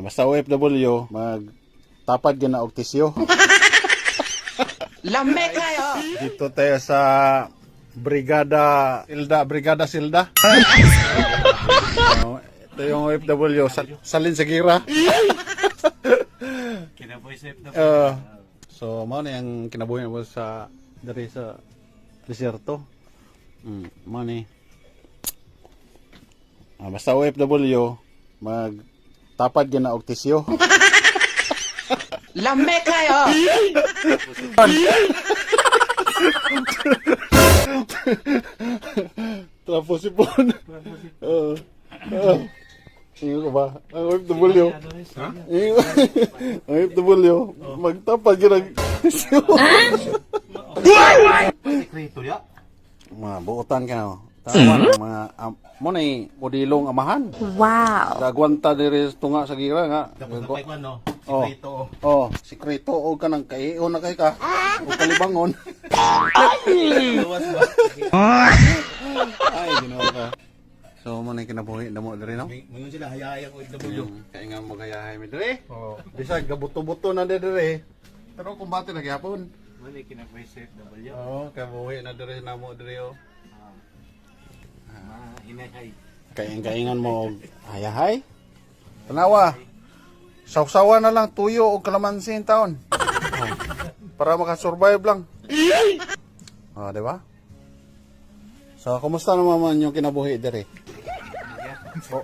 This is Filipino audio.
Basta OFW, magtapad gina og tisyo. Lame kayo! Dito tayo sa Brigada Silda. Ito yung OFW, salin sa gira. Kinaboy sa FW. So, mao na yung kinabuhi mo sa dari sa desierto. Mao ni. Basta OFW, magtapad gina og tisyo. Lame kayo! Tapos ipon. Tingin ko ba? Ang OFW. Ang OFW, magtapad gina og tisyo. Sekreto ya. Mga buutan ka na. Tama mga mo na modilong amahan. Wow. Gagwanta diri tunga sa gira nga. Tapos napay ko no. Oh. Sekreto. Oh, sikreto o ka nang kaiho na kay ka. O kalibangon. Luwas ba? Ay, ginawa ka. So mo na kinabuhi na mo diri no. Mayon sila hayayang OFW. Kaya nga magayahay mi diri. Oh, bisag gabuto-buto na diri. Pero kumbate na gyapon. Mali kinaboy sa FW. Oh, kabuhi na diri na mo diri oh. Hinay. Kaingan mo og hayahay. Tanawa. Sawsawa na lang tuyo o kalamansi in taon. Oh, para makasurvive lang. Oh, di ba? So, kumusta naman yung kinabuhi diri? Oh.